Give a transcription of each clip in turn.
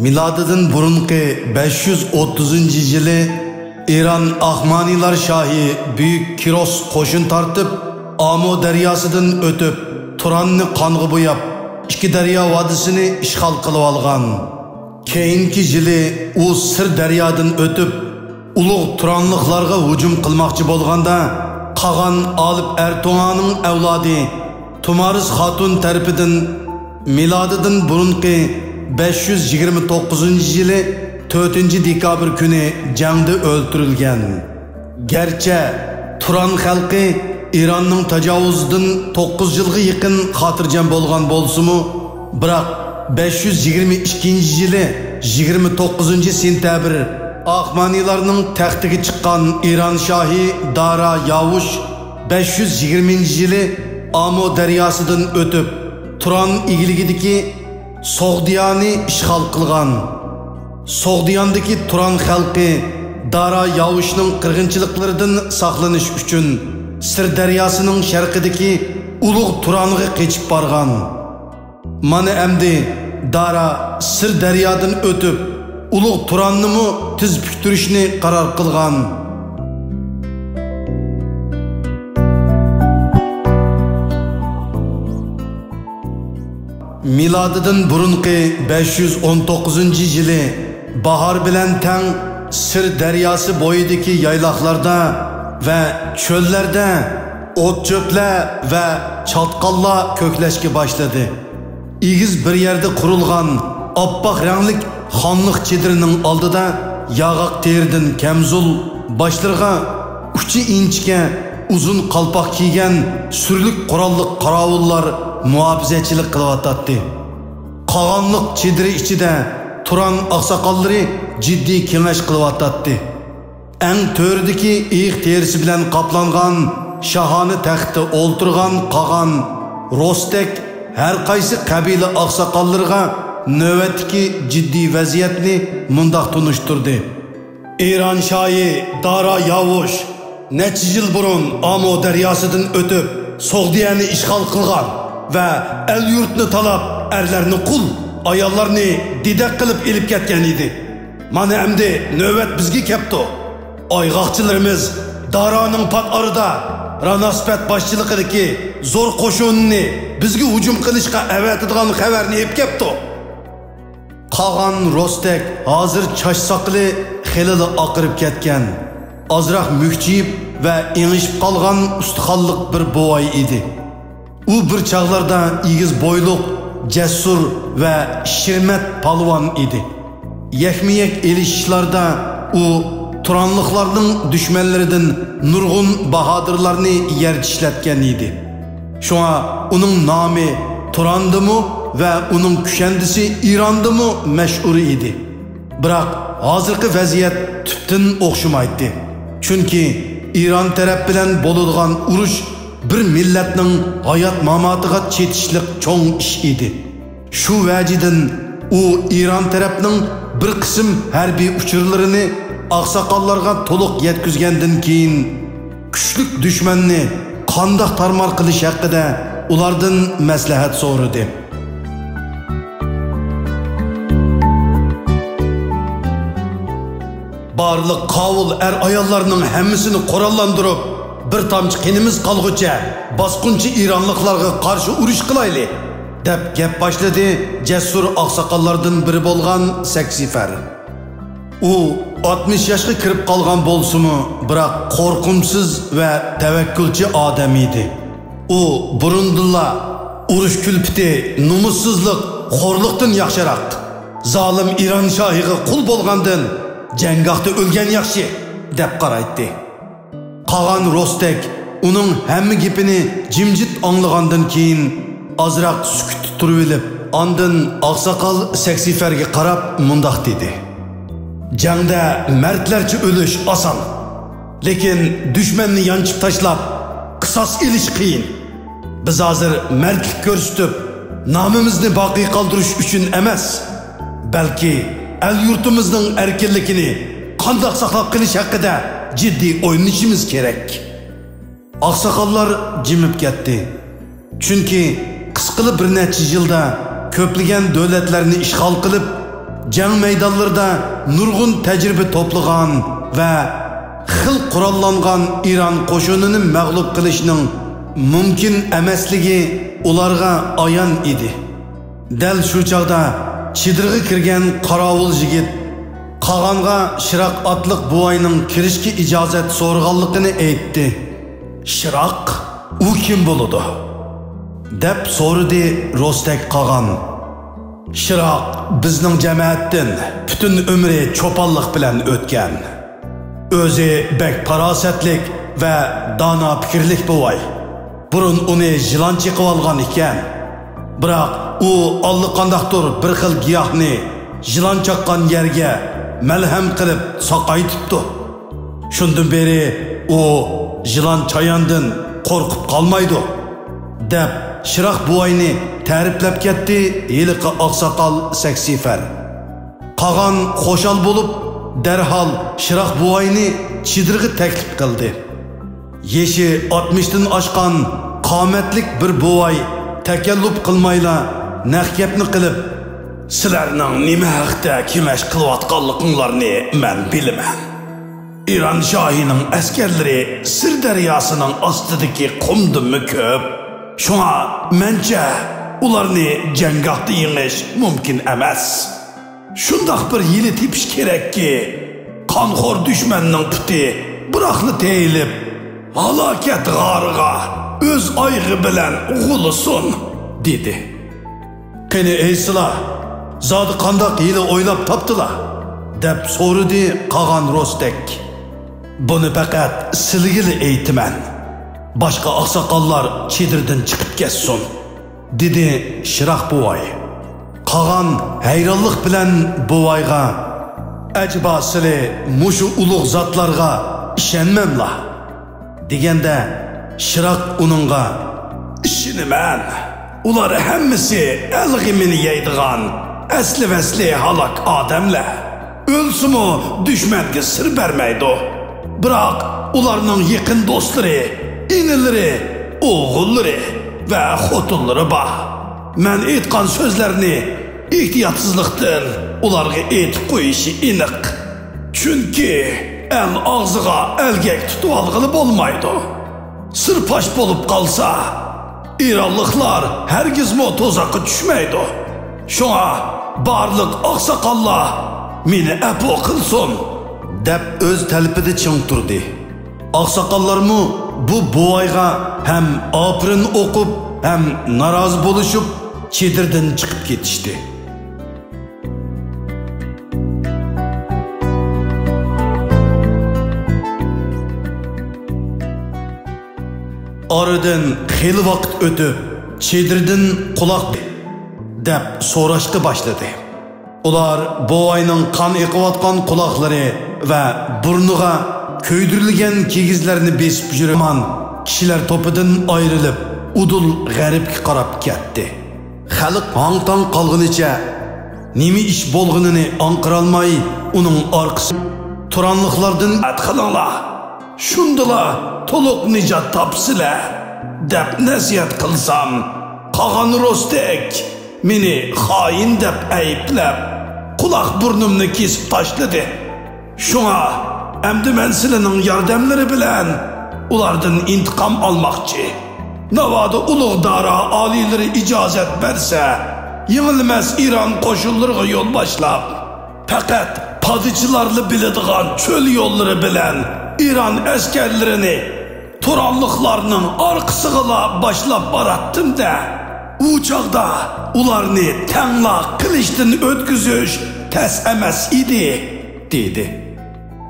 milodidan burungi 530 yili İran Ahmanilar Şahi Büyük Kiros qo'shin tartib, Amo daryosidan o'tib, Turanni qonga bo'yab, ikki daryo vodisini ishg'ol qilib olgan. Keyingi yili u Sir daryodan o'tib, ulug' Turanliqlarga hujum qilmoqchi bo'lganda, Qag'an Olib Erto'g'aning avlodi Tumariz Xotun tarafidan milodidan burungi 529 yili 4 dekabr kuni jangda o'ldirilgan. Gerçi Turan xalqi İranning tajovuzidan 9 yilga yaqin xotirjam bo'lgan bo'lsa-mu, biroq 522 yili 29 sentabr Ahmanilarning taxtiga chiqqan İran shohi Dara Yavush 520 yili Amo daryosidan o'tib, Turan egiligidagi Sog'diyoni ishg'ol qilgan. Sog'diyondagi Turan xalqi Dara Yavushning qirg'inchiliklaridan saqlanish uchun Sir daryosining sharqidagi ulug' Turanga qochib borgan. Mana endi Dara Sir daryodan o'tib, ulug' Turanni tiz buktirishni qaror qilgan. Milodidan burungi 519 yili bahor bilan tang Sir daryosi bo'yidagi yayloqlarda va cho'llarda o't-cho'plar va chatqallar ko'klashga boshladi. Egiz bir yerda qurilgan oppoq ranglik xonliq chedirining oldida yog'oq teridan kamzul, boshlarga uchi inchga uzun qalpoq kiygan surlik qurolliq qorovullar muhofizachilik qilyotdi. Qog'onliq chediri ichida Turan oqsoqollari jiddiy kengash qilyotdi. Eng to'rdagi iyiq terisi bilan qoplangan shahoni taxtda o'ltirgan Qag'an Rostek har qaysi qabila oqsoqollariga navbatdagi jiddiy vaziyatni mundoq tunishtirdi. İran shohi Dara Yavush necha yil burun Amo daryosidan o'tib, Sog'diyani ishg'ol qilgan va el yurtni talab, erlarni qul, ayollarni didak qilib elib ketgan edi. Mana endi navbat bizga kelibdi. Ayg'oqchilarimiz Daraning pat arida Ranaspat boshchiligidagi zo'r qo'shinni bizga hujum qilishga avatadigan xabarni olib kelibdi. Qag'an Rostek hozir choch soqili xilili oqirib ketgan, ozroq mukchiyib va engishib qolgan ustixonliq bir bo'voy edi. U bir chog'larda egiz bo'yliq, jasur va shirmat palvon edi. Yakmiyak elishishlarda u Turanlıqlarning düşmanlaridan nurg'un bahodirlarni yer tishlatgan edi. Shunga uning nomi Turandimi va uning kushandisi İrandimi mashhur edi. Biroq hozirgi vaziyat tubdan o'xshamaydi. Chunki İran taraf bilan bo'ladigan urush bir millatning hayot mamatiga chetishlik cho'ng ish edi. Shu vajidan u İran tarafning bir qism harbiy uchurlarini oqsoqollarga to'liq yetkazgandan keyin kuchli dushmanni qandoq tarmar qilish haqida ulardan maslahat so'radi. Barliq qovul ayollarning hammasini qurollantirib, bir tomchi qinimiz qolguncha bosqinchi İranliklarga qarshi urush qilayli deb gap boshladi jasur oqsoqollardan biri bo'lgan Saksifar. U 60 yoshga kirib qolgan bo'lsa-mu, biroq qo'rqimsiz va tavakkulchi odam edi. U burundilla urush kulpiti, numussizlik, xo'rliqdan yaxshiroq. Zolim İran shohiga qul bo'lgandan janggohda o'lgan yaxshi deb qaraydi. Qag'an Rostek uning hamma gapini jimjit anglagandan keyin ozroq sukut turib olib, ondan oqsoqol Saksifarga qarab mundoq dedi: Jangda mardlarcha o'lish oson, lekin dushmanni yanchib tashlab qisos elish qiyin. Biz hozir mardlik ko'rsatib, nomimizni boqiy qoldirish uchun emas, balki el yurtimizning erkinligini qandoq saqlab qilish haqida jiddiy o'ynashimiz kerak. Oqsoqollar jimib ketdi. Chunki qisqili bir necha yilda ko'plagan davlatlarni ishg'ol qilib, jang maydonlarida nurg'un tajriba to'plagan va xil qurollangan Iran qo'shinini mag'lub qilishning mumkin emasligi ularga ayon edi. Dal shu chog'da chidirg'i kirgan qorovul yigit Qag'onga Shiroq otliq buvayning kirishga ijozat so'raganligini aytdi. Shiroq, u kim bo'ladi? deb so'radi Rostak Qag'on. Shiroq bizning jamoatdan butun umri cho'ponlik bilan o'tgan. O'zi bek farosatlik va dono fikrlik buvay. Burun uni yilon chiqib olgan ekan. Biroq u allaqandaqdir bir xil giyohni yilon chaqqan yerga malham qilib saqaytibdi. Shundan beri u yilon chayondan qo'rqib qolmaydi deb Shiroq buvayni ta'riflab ketdi yiliqi oqsoqol Saksifar. Qag'on xo'shal bo'lib darhol Shiroq buvayni chidirg'i taklif qildi. Yeshi 60 dan oshgan qomatlik bir buvay takallub qilmayla naq gapni qilib, sizlarning nima haqda kemash qilayotganliginglarni men bilaman. İran shohining askarlari Sir daryosining ostidagi qumdimi ko'p. Shunga mencha ularni janggohda yengish mumkin emas. Shundoq bir yili tepish kerakki, qonxo'r dushmanning puti biroqli teyilib, halokat g'origa o'z oyg'i bilan g'ulusun dedi. Qani eysizlar, zodi qandoq yili o'ylab topdilar deb so'radi Qag'on Rostak. Buni faqat sizlarga aytaman. Boshqa oqsoqollar chedirdan chiqib ketsin dedi Shiroq buvay. Qag'on hayronlik bilan buvayga "Ajba sizlar mushu ulug' zotlarga ishonmamlar" deganda Shiroq uningga "Ishonaman. Ular hammasi alg'imini yeydigan asli halok odamlar. O'lsimi dushmanga sir bermaydi. Biroq ularning yaqin do'stlari, inilari, o'g'illari va xotinlari bor. Men aytgan so'zlarni ehtiyotsizlikdan ularga aytib qo'yishi aniq. Chunki el og'ziga elgak tutib olg'ili bo'lmaydi. Sirpash bo'lib qolsa, İranlıklar hergizmi to'zoqqa tushmaydi. Shunga barliq oqsoqollar meni afu qilsin deb o'z talabida ching turdi. Oqsoqollarmi bu buvayga ham opirin o'qib, ham norozi bo'lishib, chedirdan chiqib ketishdi. Oradan xeyli vaqt o'tib, chedirdan quloq deb so'rashga boshladi. Ular buvayning qon eqiyotgan quloqlari va burniga ko'ydirilgan kigizlarni besib yurgan kishilar to'pidan ayrilib, udul g'aribga qarab ketdi. Xalq hang-tong qolganicha nima ish bo'lganini anqirolmay, uning orqasi turanliqlardan atqilinglar. Shundala to'liq nijot topsizlar deb nasihat qilsam, Qag'on Rostak meni xoin deb ayblab, quloq burnimni kesib tashladi. Shunga endi men sizlarning yordamlari bilan ulardan intiqom olmoqchi. Navoda ulug' dara oliylari ijozat bersa, yengilmas Iran qo'shinlariga yo'l boshlab, faqat podshohlarni biladigan cho'l yo'llari bilan İran askerlerini turanlıklarının arkasıgıla başlap baratdım-da, u çağda ularni tangla qilishdan o'tkazish tas emas idi dedi.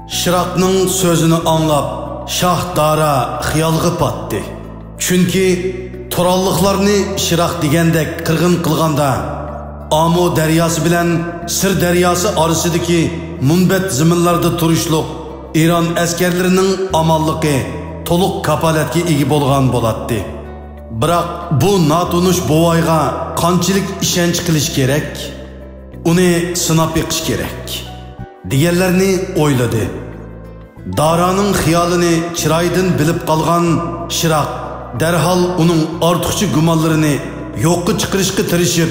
Shiroqning so'zini anglab, Shoh Dara xiyolga patdi. Chunki turanliqlarni Shiroq degandek qirg'in qilganda, Amo daryosi bilan Sir daryosi orasidagi munbat ziminlarda turishliq İran askarlarining amonligi to'liq kapolatga ega bo'lgan bo'ladi. Biroq bu notunish buvayga qanchalik ishonch qilish kerak? Uni sinab yiqish kerak deganlarni o'yladi. Daraning xiyolini chiroydan bilib qolgan Shiroq darhol uning ortiqcha gumonlarini yo'qqa chiqarishga tirishib,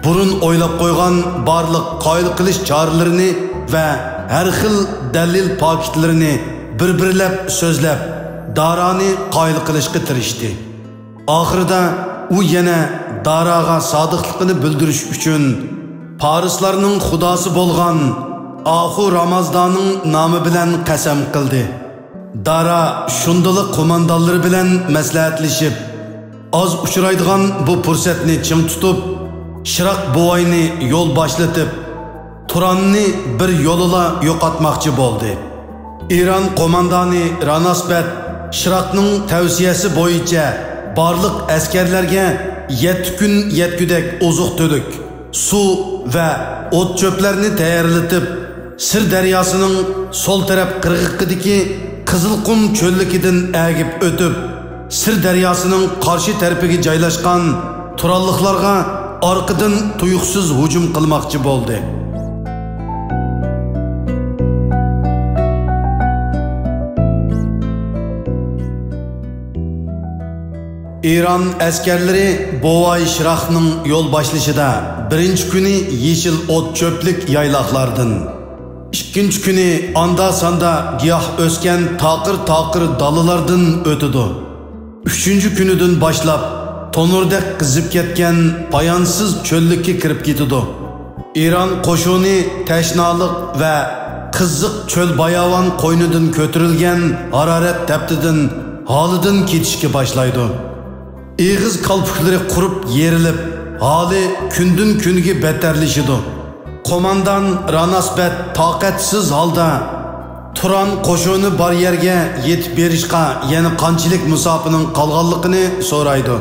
burun o'ylab qo'ygan barliq qoyil qilish choralarini va har xil dalil paketlarini bir-birlab so'zlab Darani qoyil qilishga tirishdi. Oxirida u yana Daraga sodiqligini bildirish uchun Parislarning xudosi bo'lgan Ahu Ramazdanning nomi bilan qasam qildi. Dara shundalik qo'mondonlari bilan maslahatlashib, az uchraydigan bu fursatni ching tutib, Shiroq buvayni yo'l boshlatib, Turanni bir yo'lila yo'qotmoqchi bo'ldi. İran qo'mondoni Ranasbet Shiroqning tavsiyasi bo'yicha barliq askarlarga 7 kun yetgudek oziq-to'lik, suv va o't cho'plarni tayyorlatib, Sir daryosining sol taraf qirg'iqidagi Qizilqum cho'lligidan agib o'tib, Sir daryosining qarshi tarafiga joylashgan turalliqlarga orqadan tuyuqsiz hujum qilmoqchi bo'ldi. İran askerleri Bovay Shiroqning yo'l boshlashida birinchi kuni yeshil o't cho'plik yayloqlardan, ikkinchi kuni anda-sanda giyoh o'sgan taqir dalalardan o'tidi. Uchinchi kunidan boshlab tonurdek qizib ketgan poyansiz cho'llikka kirib ketidi. İran qo'shini tashnoliq va qiziq cho'l bayovan qo'ynidan ko'tarilgan harorat taptidan holidan ketishga boshlaydi. Eğiz kalpukları kurup yerilip, hali kündün künge beterleşidi. Komandan Ranasbet taqatsiz halda Turan qo'shini bar yerga yetib berishga yana qanchalik musofirning qolganligini so'raydi.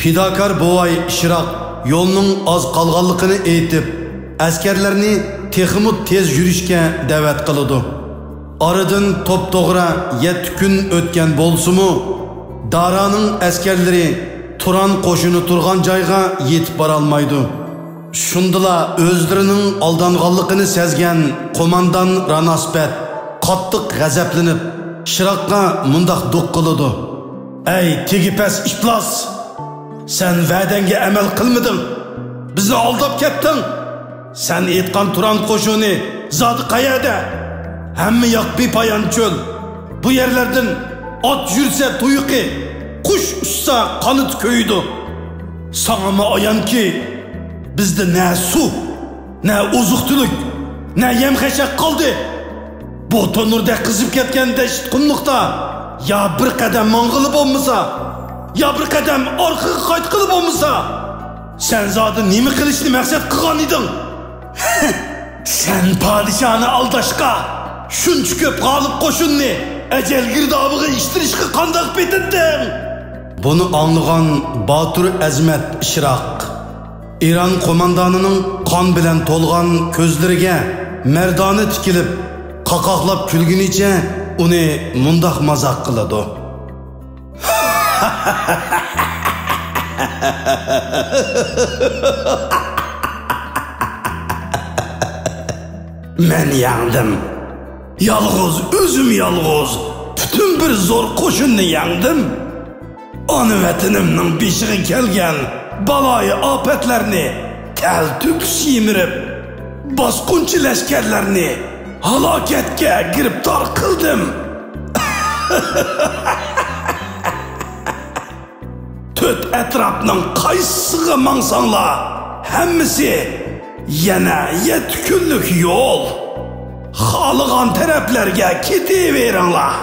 Pidakar buvay Shiroq yo'lning oz qolganligini aytib, askarlarni texmi tez yurishga da'vat qiladi. Aradan to'p-to'g'ri 7 kun o'tgan bo'lsa-mu, Dara'nın askerleri Turan qo'shini turgan joyga yetib bora olmaydi. Shundala o'zlarining aldanganligini sezgan qo'mondan Ranasbet qattiq g'azablanib, Shiroqqa mundaq do'q qiladi. Ey tegipes iflos! Sen va'dangga amal qilmading. Bizni aldab ketding. Sen aytgan Turan qo'shini zodi qayerda? Hamma yoq bepoyon cho'l. Bu yerlardan ot yursa tuyuqi, qush uçsa qanıt köyüdü. Sana mı ayanki bizde ne su, ne oziq-to'lik, ne yem-xashak qaldı. Bu tonurda qizib ketgan dashit qumliqda ya bir qadam mang'ilib bo'lmasa, ya bir qadam orqaga qaytqilib bo'lmasa, sen zodi nima qilishni maqsad qilgan eding? Sen padishoni aldashqa shuncha ko'p g'olib qo'shinni ecel girdabığı iştirişki qandaq betindin. Bunu anlayan Batur Azmat Shiroq İran qo'mondonining qon bilan to'lgan ko'zlariga mardona tikilib, qaqoqlab kulgunicha uni mundaq mazoq qiladi. Men yandım. Yalğız, özüm yalğız, bütün bir zor qo'shinni yangdim. Onu vatanimning beshig'i kelgan baloyi ofatlarni kaltuk simirib, bosqinchi lashkarlarni halokatga giribtor qildim. To'rt atrofning qaysiga mangsanglar, hammasi yana 7 kunlik yo'l. Xalığan taraflarga ketaveringlar.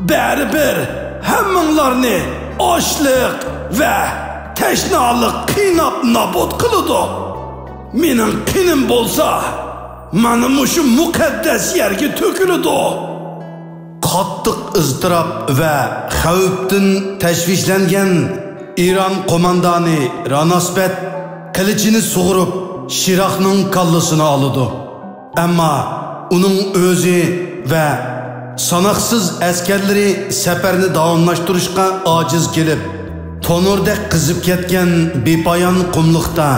Baribir hammanglarni ochliq va tashnoliq qiynab nobud qiladi. Mening qinim bo'lsa, mana mushu muqaddas yerga to'kiladi. Qattiq iztirob va xavfdan tashvishlangan İran qo'mondoni Ranasbet qilichini sug'urib Shiroqning kallasini oladi. Ammo uning o'zi va sanoqsiz askarlari safarni davomlashtirishga ojiz kelib, tonurda qizib ketgan bepoyon qumliqda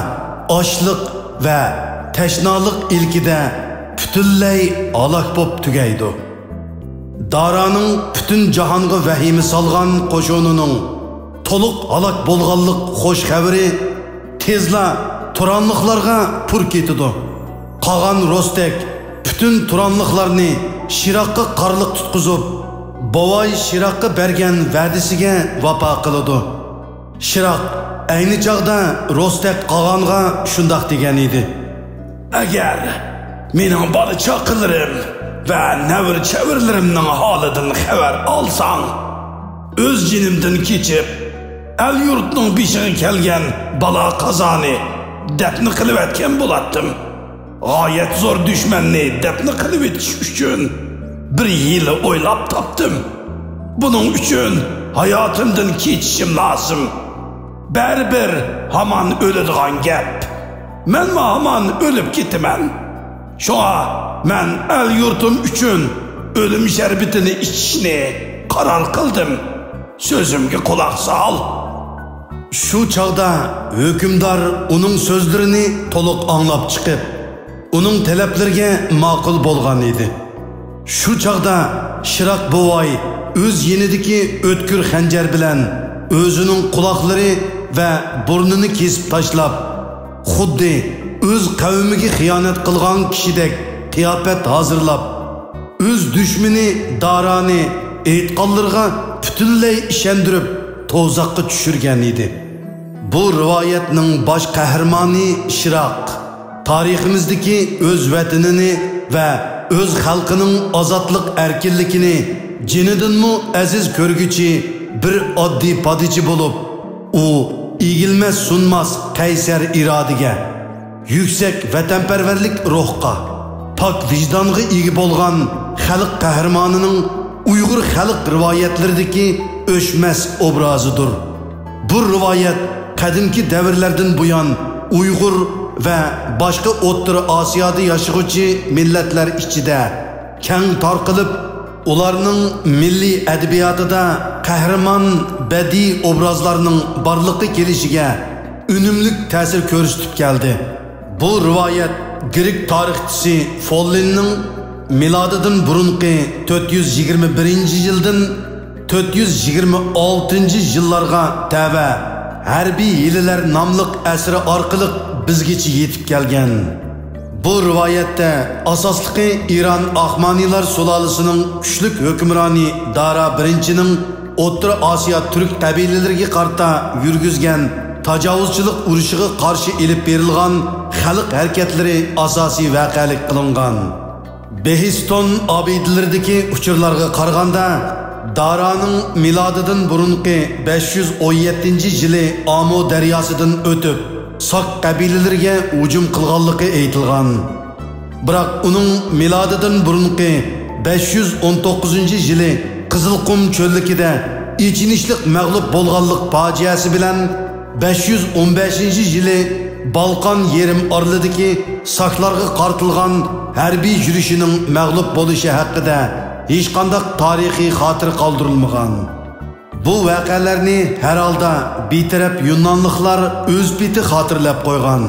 ochliq va tashnoliq ilkida butunlay halok bo'lib tugaydi. Daraning butun jahonga vahima solgan qo'shinining to'liq halok bo'lganlik xo'sh xabari tezla Turanlıqlarga pur ketidu. Qagan Rostek bütün Turanlıqlarni Şiraqqa qarliq tutquzib, Bovay Şiraqqa bergan va'dasiga vafo qiladi. Şiraq ayni chaqda Rostek Qag'onga shundoq degan edi. Agar mening bola chaqalarim va navir-chavirlarimning holidan xabar olsang, o'z jinimdan kechib, el yurtning beshiga kelgan balo qazoni dafni qilib atgan bo'lardim. G'oyat zo'r dushmanni dafni qilib etish uchun bir yil o'ylab topdim. Buning uchun hayotimdan kechishim lozim. Baribir hamon o'ladigan gap. Men hamon o'lib ketaman. Shunga men el yurtim uchun o'lim sharbitini ichishni qaror qildim. So'zimga quloq sol. Shu chog'da hukmdor uning so'zlarini to'liq anglab chiqib, uning talablariga ma'qul bo'lgan edi. Shu chog'da Şiraq Bovay o'z yenidagi o'tkir xanjar bilan o'zining quloqlari va burnini kesib tashlab, xuddi o'z qavmiga xiyonat qilgan kishidek qiyofat hozirlab, o'z dushmani Darani aytqanlarga butunlay ishondirib to'zoqqa tushirgan edi. Bu rivoyatning bosh qahramoni Şiraq tariximizdagi o'z vatanini va o'z xalqining ozodlik erkinligini jinidinmi aziz ko'rguchi bir oddiy podichi bo'lib, u egilmas sunmas qaysar irodaga, yuksak vatanparvarlik ruhga, pok vijdonga ega bo'lgan xalq qahramonining Uyg'ur xalq rivoyatlaridagi o'chmas obrazidir. Bu rivoyat qadimki davrlardan buyon Uyg'ur va boshqa O'rta Osiyoda yashovchi millatlar ichida keng tarqalib, ularning milliy adabiyotida qahramon badiiy obrazlarning borliqqa kelishiga unumli ta'sir ko'rsatib keldi. Bu rivoyat Grek tarixchisi Follinning milodidan burunqi 421-yildan 426-yillarga tava harbiy yillar nomliq asri orqali bizgacha yetib kelgan. Bu rivoyatda asosligi İran Ahmanilar sulolasining kuchli hukmroni Dara I-ning O'rta Osiyo turk qabilalariga qarta yurgizgan tajovuzchilik urushiga qarshi elib berilgan xalq harakatlari asosiy voqelik qilingan. Behiston abidlaridagi uchurlarga qaraganda Daraning milodidan burunqi 517-yili Amo daryosidan o'tib Sak qabilalariga hujum qilganligi aytilgan. Biroq uning milodidan burunqi 519-yili Qizilqum cho'lligida ichinishlik mag'lub bo'lganlik fojiasi bilan 515-yili Balkan yerim orlidagi saklarga qartilgan harbiy yurishining mag'lub bo'lishi haqida hech qanday tarixiy xotir qoldirilmagan. Bu voqealarni har holda betaraf Yunonliklar o'z beti xotirlab qo'ygan.